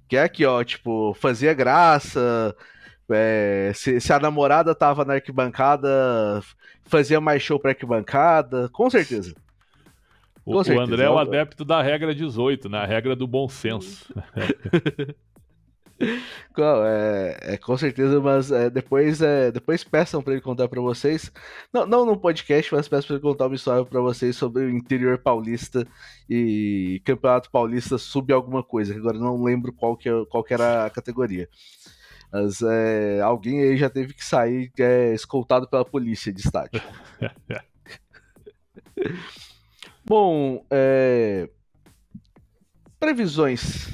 Que é aqui, ó, tipo, fazia graça... se a namorada tava na arquibancada, fazia mais show pra arquibancada, com certeza. O André é o adepto da regra 18, né? A regra do bom senso. Com certeza, mas depois peçam para ele contar para vocês. Não no podcast, mas peçam para ele contar uma história para vocês sobre o interior paulista e Campeonato Paulista sub alguma coisa, que agora não lembro qual que era a categoria. Mas alguém aí já teve que sair escoltado pela polícia de estádio. Bom, previsões.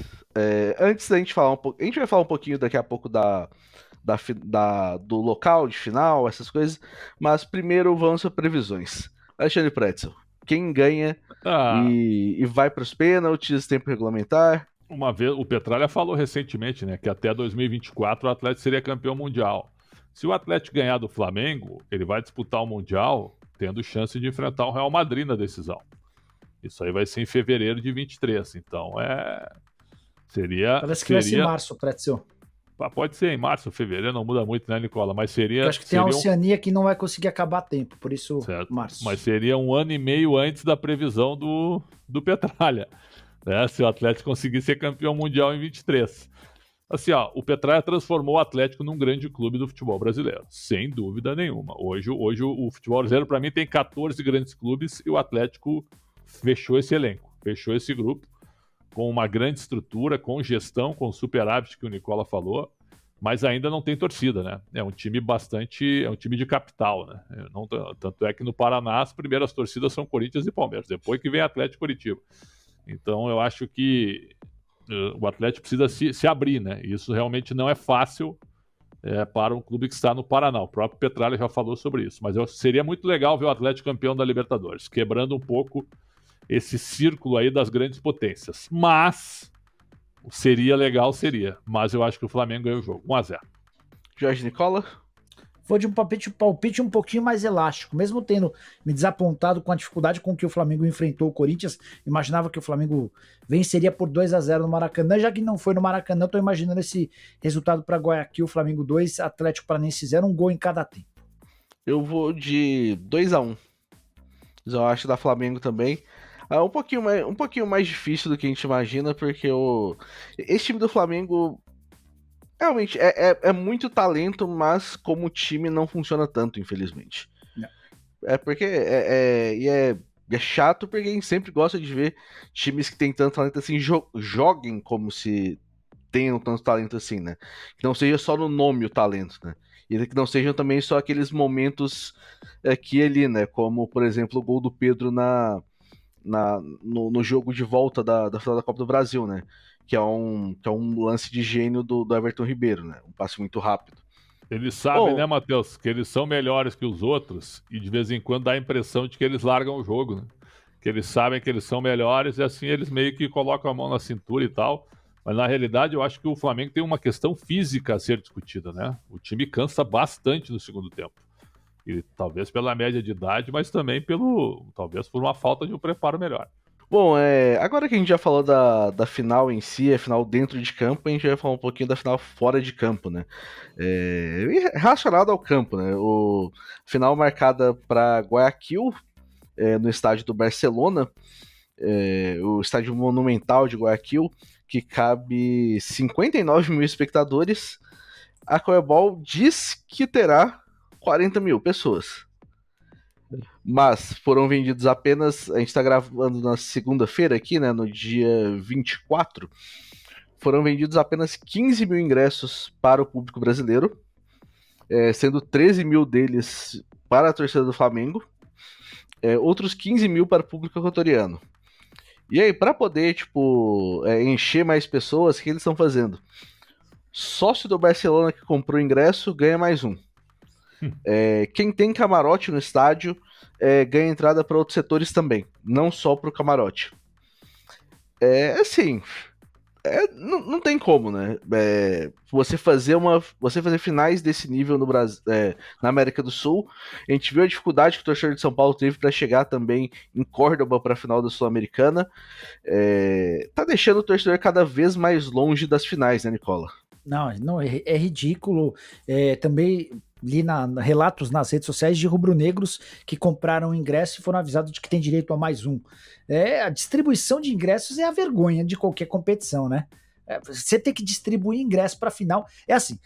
Antes da gente falar um pouco, a gente vai falar um pouquinho daqui a pouco do local de final, essas coisas, mas primeiro vamos para previsões. Alexandre Pretzel, quem ganha e vai para os pênaltis, tempo regulamentar? Uma vez, o Petralha falou recentemente, né, que até 2024 o Atlético seria campeão mundial. Se o Atlético ganhar do Flamengo, ele vai disputar o Mundial tendo chance de enfrentar o Real Madrid na decisão. Isso aí vai ser em fevereiro de 23. Então Parece que vai ser em março, Pretzel. Pode ser em março, fevereiro, não muda muito, né, Nicola? Mas seria. Eu acho que tem a Oceania que não vai conseguir acabar a tempo, por isso certo. Março. Mas seria 1 ano e meio antes da previsão do Petralha, né? Se o Atlético conseguir ser campeão mundial em 23. Assim, o Petralha transformou o Atlético num grande clube do futebol brasileiro, sem dúvida nenhuma. Hoje o futebol brasileiro, para mim, tem 14 grandes clubes e o Atlético fechou esse elenco, fechou esse grupo com uma grande estrutura, com gestão, com superávit que o Nicola falou, mas ainda não tem torcida, né? É um time de capital, né? Tanto é que no Paraná as primeiras torcidas são Corinthians e Palmeiras, depois que vem Atlético e Curitiba. Então eu acho que o Atlético precisa se abrir, né? E isso realmente não é fácil para um clube que está no Paraná. O próprio Petralha já falou sobre isso, mas seria muito legal ver o Atlético campeão da Libertadores, quebrando um pouco esse círculo aí das grandes potências. Mas seria legal, mas eu acho que o Flamengo ganha o jogo, 1-0. Jorge Nicola? Vou de um palpite um pouquinho mais elástico, mesmo tendo me desapontado com a dificuldade com que o Flamengo enfrentou o Corinthians. Imaginava que o Flamengo venceria por 2-0 no Maracanã, já que não foi no Maracanã, estou imaginando esse resultado para Guayaquil, Flamengo 2, Atlético Paranaense 0, um gol em cada tempo. Eu vou de 2-1. Eu acho da Flamengo também. Um pouquinho mais difícil do que a gente imagina, porque esse time do Flamengo realmente é muito talento, mas como time não funciona tanto, infelizmente. Não. Porque é chato, porque a gente sempre gosta de ver times que têm tanto talento assim joguem como se tenham tanto talento assim, né? Que não seja só no nome o talento, né? E que não sejam também só aqueles momentos aqui ali, né? Como, por exemplo, o gol do Pedro no jogo de volta da final da Copa do Brasil, né? Que é um lance de gênio do Everton Ribeiro, né? Um passe muito rápido. Eles sabem, né, Matheus, que eles são melhores que os outros e de vez em quando dá a impressão de que eles largam o jogo, né? Que eles sabem que eles são melhores e assim eles meio que colocam a mão na cintura e tal. Mas na realidade eu acho que o Flamengo tem uma questão física a ser discutida, né? O time cansa bastante no segundo tempo. E talvez pela média de idade, mas também talvez por uma falta de um preparo melhor. Bom, agora que a gente já falou da final em si, a final dentro de campo, a gente vai falar um pouquinho da final fora de campo, né? Relacionado ao campo, né? A final marcada para Guayaquil, no estádio do Barcelona, o estádio monumental de Guayaquil, que cabe 59 mil espectadores. A Conmebol diz que terá 40 mil pessoas. Mas foram vendidos apenas, a gente está gravando na segunda-feira aqui, né, no dia 24, foram vendidos apenas 15 mil ingressos para o público brasileiro, sendo 13 mil deles para a torcida do Flamengo, outros 15 mil para o público equatoriano. E aí, para poder, encher mais pessoas, o que eles estão fazendo? Sócio do Barcelona que comprou o ingresso ganha mais um. Quem tem camarote no estádio ganha entrada para outros setores também, não só para o camarote. Não tem como, né? Você fazer finais desse nível no Brasil, na América do Sul. A gente viu a dificuldade que o torcedor de São Paulo teve para chegar também em Córdoba para a final da Sul-Americana. Tá deixando o torcedor cada vez mais longe das finais, né, Nicola? Não, é ridículo. Também li relatos nas redes sociais de rubro-negros que compraram ingresso e foram avisados de que tem direito a mais um. A distribuição de ingressos é a vergonha de qualquer competição, né? Você tem que distribuir ingresso para a final. É assim,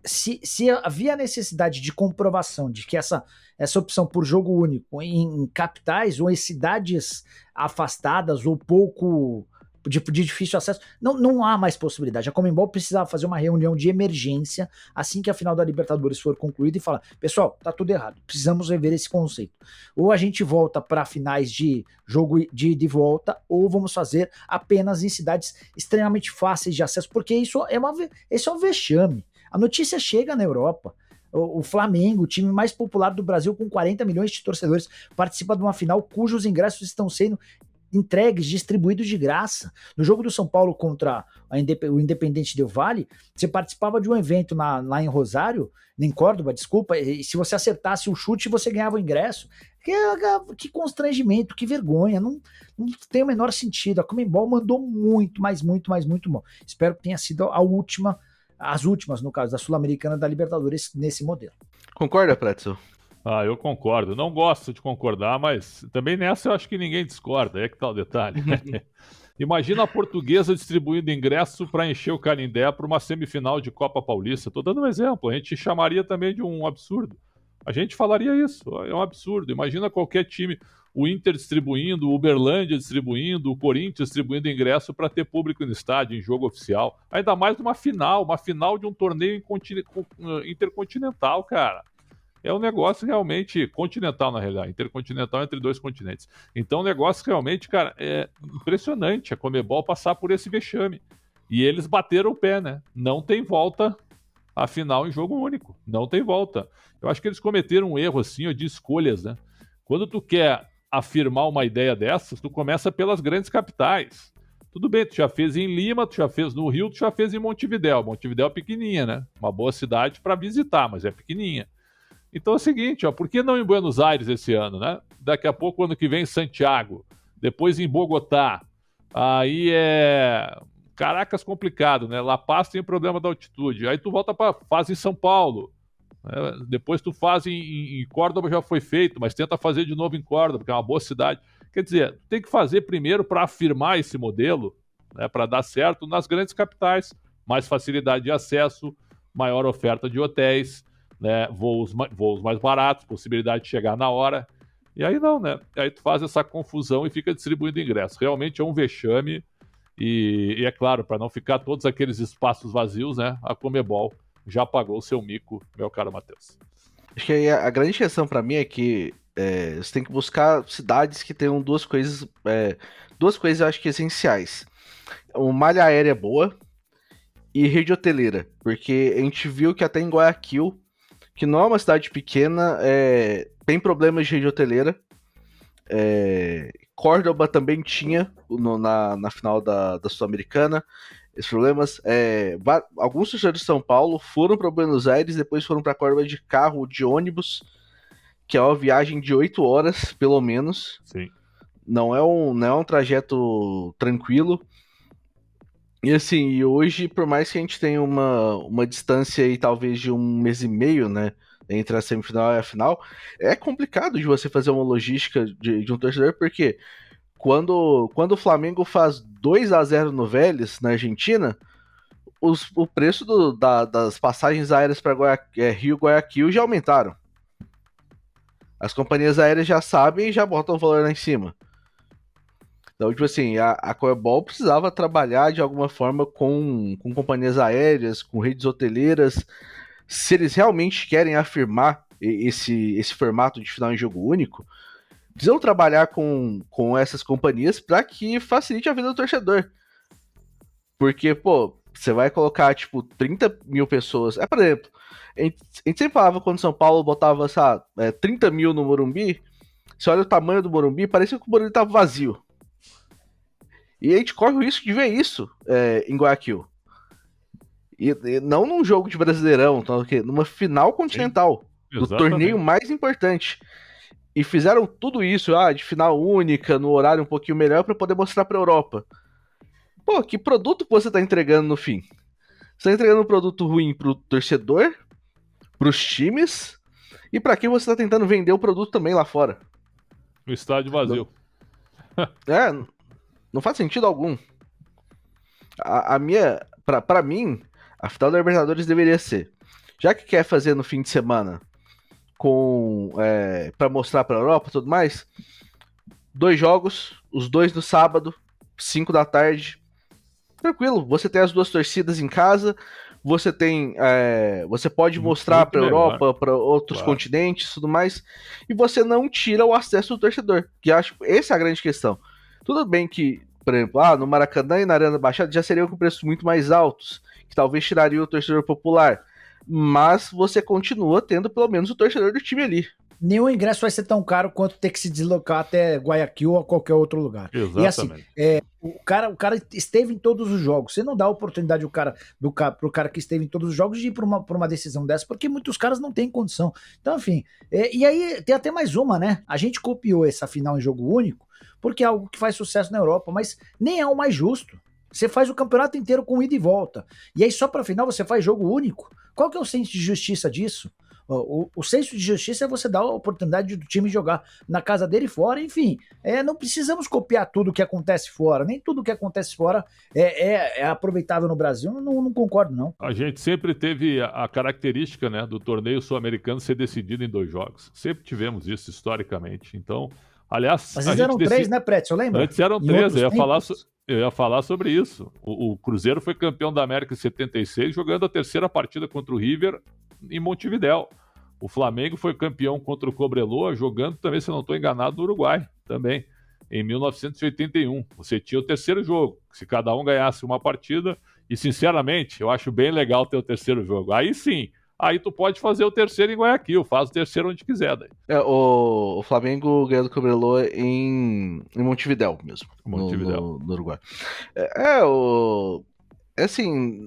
se havia necessidade de comprovação de que essa opção por jogo único em capitais ou em cidades afastadas ou pouco de difícil acesso, não há mais possibilidade. A Conmebol precisava fazer uma reunião de emergência assim que a final da Libertadores for concluída e falar, pessoal, tá tudo errado, precisamos rever esse conceito. Ou a gente volta para finais de jogo de volta, ou vamos fazer apenas em cidades extremamente fáceis de acesso, porque esse é um vexame. A notícia chega na Europa. O Flamengo, o time mais popular do Brasil, com 40 milhões de torcedores, participa de uma final cujos ingressos estão sendo entregues, distribuídos de graça. No jogo do São Paulo contra o Independente Del Valle, você participava de um evento lá em Rosário, em Córdoba, desculpa, e se você acertasse o chute, você ganhava o ingresso. Que constrangimento, que vergonha, não tem o menor sentido. A Conmebol mandou muito, mas muito mal. Espero que tenha sido as últimas, no caso, da Sul-Americana da Libertadores, nesse modelo. Concorda, Pretzel? Eu concordo. Não gosto de concordar, mas também nessa eu acho que ninguém discorda. É que tá o detalhe. Imagina a Portuguesa distribuindo ingresso para encher o Canindé para uma semifinal de Copa Paulista. Estou dando um exemplo. A gente chamaria também de um absurdo. A gente falaria isso. É um absurdo. Imagina qualquer time, o Inter distribuindo, o Uberlândia distribuindo, o Corinthians distribuindo ingresso para ter público no estádio, em jogo oficial. Ainda mais numa final de um torneio intercontinental, cara. É um negócio realmente continental, na realidade, intercontinental entre dois continentes. Então, o negócio realmente, cara, é impressionante a Conmebol passar por esse vexame. E eles bateram o pé, né? Não tem volta a final em jogo único. Não tem volta. Eu acho que eles cometeram um erro, assim, de escolhas, né? Quando tu quer afirmar uma ideia dessas, tu começa pelas grandes capitais. Tudo bem, tu já fez em Lima, tu já fez no Rio, tu já fez em Montevidéu. Montevidéu é pequenininha, né? Uma boa cidade para visitar, mas é pequenininha. Então é o seguinte, por que não em Buenos Aires esse ano, né? Daqui a pouco, ano que vem, em Santiago. Depois em Bogotá. Aí Caracas complicado, né? La Paz tem problema da altitude. Aí tu faz em São Paulo. Né? Depois tu faz em Córdoba, já foi feito, mas tenta fazer de novo em Córdoba, que é uma boa cidade. Quer dizer, tu tem que fazer primeiro para afirmar esse modelo, né? Para dar certo nas grandes capitais. Mais facilidade de acesso, maior oferta de hotéis, né, voos mais baratos, possibilidade de chegar na hora. E aí não, né? Aí tu faz essa confusão e fica distribuindo ingressos. Realmente é um vexame e é claro, para não ficar todos aqueles espaços vazios, né? A Conmebol já pagou o seu mico, meu caro Matheus. Acho que aí a grande questão para mim é que você tem que buscar cidades que tenham duas coisas eu acho que essenciais. Uma malha aérea boa e rede hoteleira, porque a gente viu que até em Guayaquil, que não é uma cidade pequena, tem problemas de rede hoteleira. Córdoba também tinha na final da Sul-Americana esses problemas. Alguns torcedores de São Paulo foram para Buenos Aires, depois foram para Córdoba de carro, de ônibus, que é uma viagem de 8 horas, pelo menos. Sim. Não é um trajeto tranquilo. E assim, hoje, por mais que a gente tenha uma distância aí, talvez de 1 mês e meio, né, entre a semifinal e a final, é complicado de você fazer uma logística de um torcedor, porque quando o Flamengo faz 2-0 no Vélez, na Argentina, o preço das passagens aéreas para Rio e Guayaquil já aumentaram. As companhias aéreas já sabem e já botam o valor lá em cima. Então, tipo assim, a Conmebol precisava trabalhar de alguma forma com companhias aéreas, com redes hoteleiras. Se eles realmente querem afirmar esse formato de final em jogo único, precisam trabalhar com essas companhias para que facilite a vida do torcedor. Porque, você vai colocar, 30 mil pessoas. Por exemplo, a gente sempre falava quando São Paulo botava, 30 mil no Morumbi. Você olha o tamanho do Morumbi, parecia que o Morumbi estava vazio. E a gente corre o risco de ver isso em Guayaquil. E não num jogo de Brasileirão, numa final continental. Sim, do torneio mais importante. E fizeram tudo isso, de final única, no horário um pouquinho melhor, para poder mostrar para a Europa. Que produto que você está entregando no fim? Você está entregando um produto ruim para o torcedor, para os times, e para quem você está tentando vender o produto também lá fora. O estádio vazio. Não faz sentido algum. Pra mim, a final da Libertadores deveria ser, já que quer fazer no fim de semana para mostrar pra Europa e tudo mais, 2 jogos, os 2 no sábado, 5 da tarde, tranquilo, você tem as 2 torcidas em casa, você pode mostrar para a Europa, para outros continentes e tudo mais, e você não tira o acesso do torcedor, que acho que essa é a grande questão. Tudo bem que, por exemplo, no Maracanã e na Arena da Baixada já seriam com preços muito mais altos, que talvez tirariam o torcedor popular, mas você continua tendo pelo menos o torcedor do time ali. Nenhum ingresso vai ser tão caro quanto ter que se deslocar até Guayaquil ou qualquer outro lugar. Exatamente. E assim, o cara esteve em todos os jogos. Você não dá a oportunidade pro cara que esteve em todos os jogos de ir para uma decisão dessa, porque muitos caras não têm condição. Então, enfim, e aí tem até mais uma, né? A gente copiou essa final em jogo único, porque é algo que faz sucesso na Europa, mas nem é o mais justo. Você faz o campeonato inteiro com ida e volta. E aí só pra final você faz jogo único. Qual que é o senso de justiça disso? O senso de justiça é você dar a oportunidade do time jogar na casa dele fora, enfim. Não precisamos copiar tudo que acontece fora. Nem tudo que acontece fora é aproveitável no Brasil. Não concordo, não. A gente sempre teve a característica, né, do torneio sul-americano ser decidido em 2 jogos. Sempre tivemos isso historicamente. Então, aliás... Mas eles eram 3, né, Pretzel, lembra? Antes eram 3, eu ia falar sobre isso. O Cruzeiro foi campeão da América em 76, jogando a terceira partida contra o River em Montevidéu. O Flamengo foi campeão contra o Cobreloa, jogando também, se eu não estou enganado, no Uruguai, também, em 1981. Você tinha o terceiro jogo, se cada um ganhasse uma partida, e sinceramente, eu acho bem legal ter o terceiro jogo. Aí sim, aí tu pode fazer o terceiro em Guayaquil, faz o terceiro onde quiser. Daí. O Flamengo ganhou do Cobreloa em Montevidéu mesmo, no Uruguai. Assim...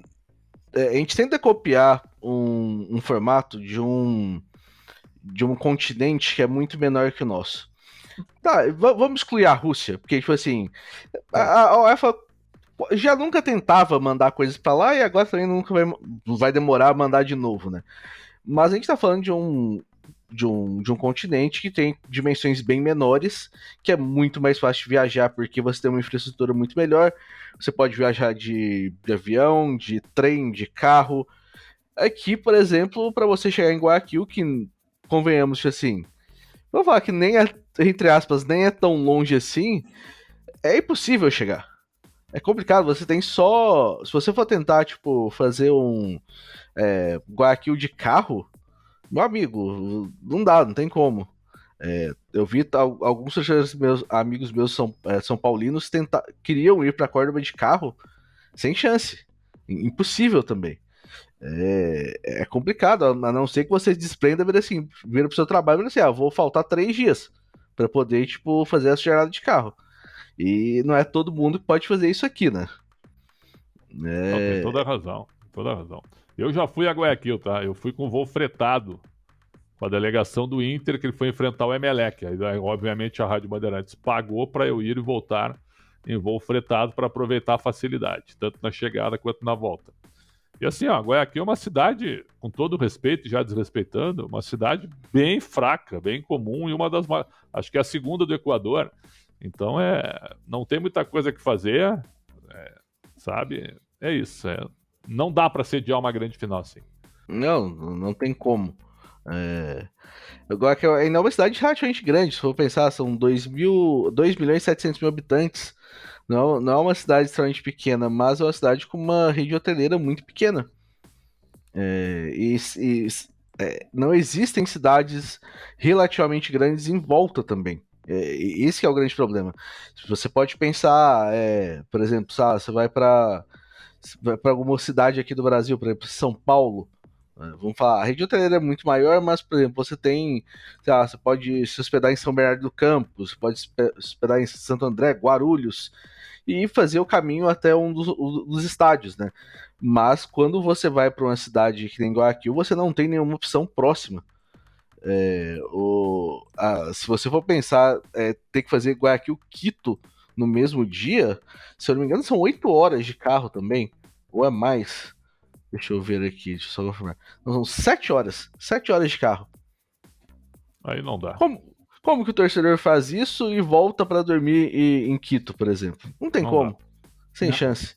a gente tenta copiar um formato de um continente que é muito menor que o nosso. Tá, vamos excluir a Rússia, porque, tipo assim, a UEFA já nunca tentava mandar coisas pra lá e agora também nunca vai demorar a mandar de novo, né? Mas a gente tá falando de um continente que tem dimensões bem menores, que é muito mais fácil de viajar, porque você tem uma infraestrutura muito melhor, você pode viajar de avião, de trem, de carro. Aqui, por exemplo, para você chegar em Guayaquil, que convenhamos que assim, vou falar que nem é, entre aspas, nem é tão longe assim, é impossível chegar. É complicado, você tem só... Se você for tentar, tipo, fazer um Guayaquil de carro, meu amigo, não dá, não tem como. Eu vi alguns amigos meus são paulinos queriam ir para Córdoba de carro sem chance. Impossível também. É complicado, a não ser que você desprenda, vira pro seu trabalho e vira assim, vou faltar 3 dias para poder, tipo, fazer essa jornada de carro. E não é todo mundo que pode fazer isso aqui, né? Não, tem toda a razão, toda a razão. Eu já fui a Guayaquil, tá? Eu fui com voo fretado com a delegação do Inter, que ele foi enfrentar o Emelec. Aí, obviamente, a Rádio Bandeirantes pagou para eu ir e voltar em voo fretado para aproveitar a facilidade, tanto na chegada quanto na volta. E assim, Guayaquil é uma cidade, com todo respeito, já desrespeitando, uma cidade bem fraca, bem comum, e uma das mais... Acho que é a segunda do Equador. Então, não tem muita coisa que fazer, sabe? É isso, não dá para sediar uma grande final assim. Não tem como. Agora que ainda é uma cidade relativamente grande, se for pensar, são 2.700.000 habitantes. Não é uma cidade extremamente pequena, mas é uma cidade com uma rede hoteleira muito pequena. Não existem cidades relativamente grandes em volta também. Esse é o grande problema. Você pode pensar, por exemplo, você vai para alguma cidade aqui do Brasil, por exemplo, São Paulo. Vamos falar, a rede hoteleira é muito maior, mas, por exemplo, você tem, você pode se hospedar em São Bernardo do Campo, você pode se hospedar em Santo André, Guarulhos, e fazer o caminho até um dos estádios, né? Mas quando você vai para uma cidade que nem Guayaquil, você não tem nenhuma opção próxima. Se você for pensar, ter que fazer Guayaquil-Quito no mesmo dia, se eu não me engano, são 8 horas de carro também, ou é mais. Deixa eu ver aqui, deixa eu só confirmar. Não, são 7 horas. 7 horas de carro. Aí não dá. Como que o torcedor faz isso e volta para dormir em Quito, por exemplo? Não tem como. Sem chance.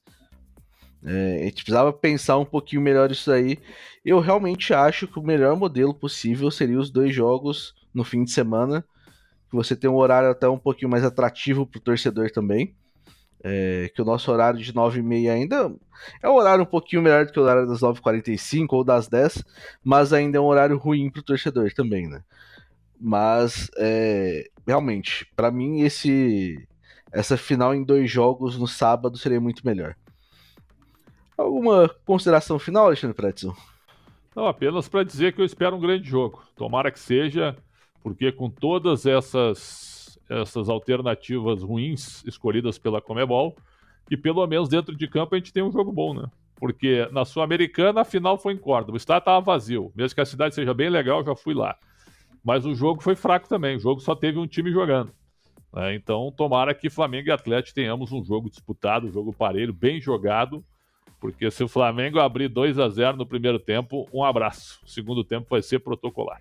A gente precisava pensar um pouquinho melhor isso aí. Eu realmente acho que o melhor modelo possível seria os 2 jogos no fim de semana, que você tem um horário até um pouquinho mais atrativo para o torcedor também. Que o nosso horário de 9h30 ainda é um horário um pouquinho melhor do que o horário das 9h45 ou das 10, mas ainda é um horário ruim para o torcedor também, né? Mas, realmente, para mim, essa final em 2 jogos no sábado seria muito melhor. Alguma consideração final, Alexandre Pretzel? Não, apenas para dizer que eu espero um grande jogo. Tomara que seja, porque com todas essas alternativas ruins escolhidas pela Conmebol, que pelo menos dentro de campo a gente tem um jogo bom, né? Porque na Sul-Americana a final foi em Córdoba, o estádio estava vazio. Mesmo que a cidade seja bem legal, já fui lá. Mas o jogo foi fraco também, o jogo só teve um time jogando. Então tomara que Flamengo e Atlético tenhamos um jogo disputado, um jogo parelho, bem jogado. Porque se o Flamengo abrir 2-0 no primeiro tempo, um abraço. O segundo tempo vai ser protocolar.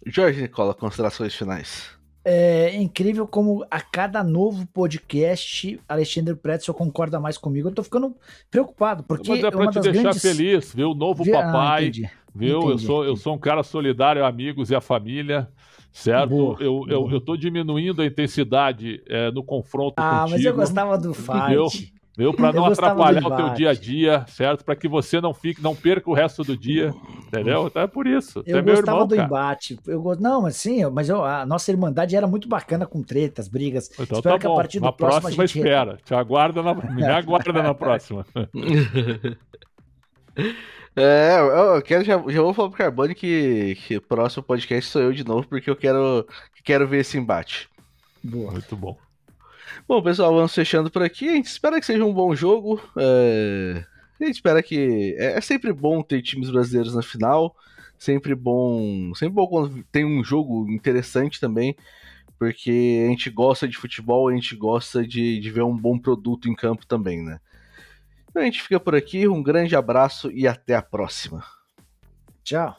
Jorge Nicola, considerações finais. É incrível como a cada novo podcast, Alexandre Pretzel concorda mais comigo. Eu tô ficando preocupado, porque Mas é pra te deixar feliz, ver o novo papai, entendi. viu? Entendi. Eu sou um cara solidário, amigos e a família, certo? Boa, Eu tô diminuindo a intensidade no confronto contigo. Mas eu gostava do fight. Viu? Para não atrapalhar o teu dia a dia, certo? Para que você não perca o resto do dia, entendeu? Então é por isso. Eu gostava meu irmão, do cara. Embate. Não, mas a nossa irmandade era muito bacana com tretas, brigas. Então espero tá que bom. a partir do na próximo próxima a gente... espera. Me aguarda na próxima. Eu já vou falar pro Carbone que o próximo podcast sou eu de novo, porque eu quero ver esse embate. Boa. Muito bom. Bom, pessoal, vamos fechando por aqui. A gente espera que seja um bom jogo. A gente espera que... É sempre bom ter times brasileiros na final. Sempre bom quando tem um jogo interessante também. Porque a gente gosta de futebol, a gente gosta de ver um bom produto em campo também, né? Então a gente fica por aqui. Um grande abraço e até a próxima. Tchau.